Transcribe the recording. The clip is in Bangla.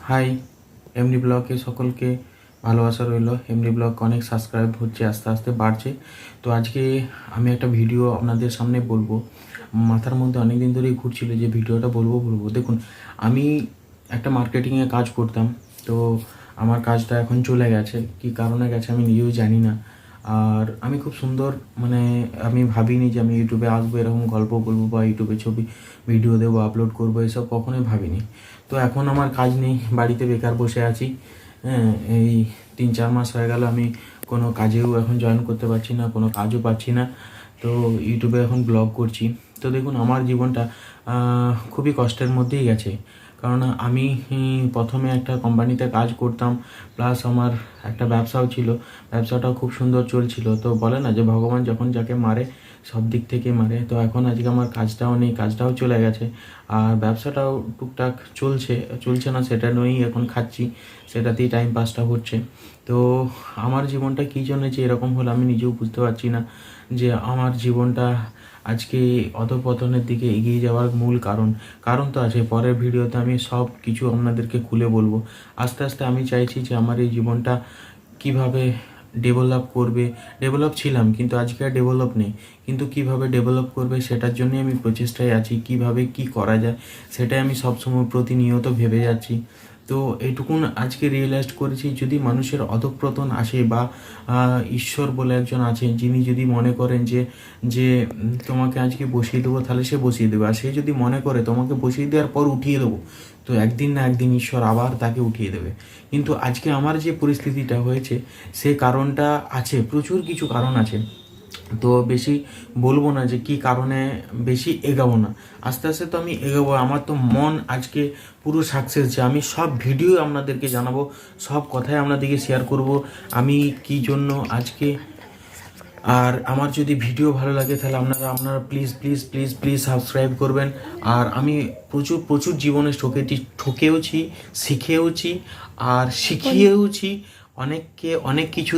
হাই, এমডি ব্লগে সকলকে ভালোবাসা রইল। এমডি ব্লগ অনেক সাবস্ক্রাইব হচ্ছে, আস্তে আস্তে বাড়ছে। তো আজকে আমি একটা ভিডিও আপনাদের সামনে বলবো। মাথার মধ্যে অনেক দিন ধরেই ঘুরছিল যে ভিডিওটা বলবো। দেখুন, আমি একটা মার্কেটিংয়ে কাজ করতাম, তো আমার কাজটা এখন চলে গেছে। কি কারণে গেছে আমি নিজেও জানি না। আর আমি খুব সুন্দর, আমি ভাবিনি যে আমি ইউটিউবে আসবো, এরকম গল্প বলবো বা ইউটিউবে ছবি ভিডিও দেবো, আপলোড করবো, এসব কখনোই ভাবিনি। তো এখন আমার কাজ নেই, বাড়িতে বেকার বসে আছি। হ্যাঁ, এই 3-4 মাস হয়ে গেল আমি কোনো কাজেও এখন জয়েন করতে পারছি না, কোনো কাজও পাচ্ছি না। তো ইউটিউবে এখন ব্লগ করছি। তো দেখুন, আমার জীবনটা খুবই কষ্টের মধ্যেই গেছে। কারণ আমি প্রথমে একটা কোম্পানিতে কাজ করতাম, প্লাস আমার একটা ব্যবসাও ছিল। ব্যবসাটাও খুব সুন্দর চলছিল। তো বলে না যে ভগবান যখন যাকে মারে সব দিক থেকে মারে। তো এখন আজকে আমার কাজটাও নেই, কাজটাও চলে গেছে। আর ব্যবসাটাও টুকটাক চলছে না, সেটা নিয়েই এখন খাচ্ছি, সেটাতেই টাইম পাসটা হচ্ছে। তো আমার জীবনটা কী জন্য যে এরকম হলো আমি নিজেও বুঝতে পারছি না। যে আমার জীবনটা আজকে অধঃপতনের দিকে এগিয়ে যাওয়ার মূল কারণ তো আছে। পরের ভিডিওতে আমি সব কিছু আপনাদেরকে খুলে বলবো। আস্তে আস্তে আমি চাইছি যে আমার এই জীবনটা কিভাবে ডেভেলপ ছিলাম, কিন্তু আজকে আর ডেভেলপ নেই। কিন্তু কিভাবে ডেভেলপ করবে সেটার জন্যই আমি প্রচেষ্টায় আছি। কিভাবে কি করা যায় সেটাই আমি সবসময় প্রতিনিয়ত ভেবে যাচ্ছি। তো এইটুকুন আজকে রিয়েলাইজ করেছি, যদি মানুষের অধঃপতন আসে বা ঈশ্বর বলে একজন আছেন, যিনি যদি মনে করেন যে যে তোমাকে আজকে বসিয়ে দেবো, তাহলে সে বসিয়ে দেবে। আর সে যদি মনে করে তোমাকে বসিয়ে দেওয়ার পর উঠিয়ে দেবো, তো একদিন না একদিন ঈশ্বর আবার তাকে উঠিয়ে দেবে। কিন্তু আজকে আমার যে পরিস্থিতিটা হয়েছে, সে কারণটা আছে, প্রচুর কিছু কারণ আছে। তো বেশি বলবো না যে কি কারণে, বেশি এগাবো না। আস্তে আস্তে তো আমি এগাবো। আমার তো মন আজকে পুরো সাকসেস, যে আমি সব ভিডিও আপনাদেরকে জানাবো, সব কথাই আপনাদেরকে শেয়ার করব আমি কি জন্য আজকে। আর আমার যদি ভিডিও ভালো লাগে তাহলে আপনারা please please please please subscribe করবেন। আর আমি প্রচুর প্রচুর জীবনে ঠকেওছি, শিখেওছি আর শিখিয়েওছি অনেককে, অনেক কিছু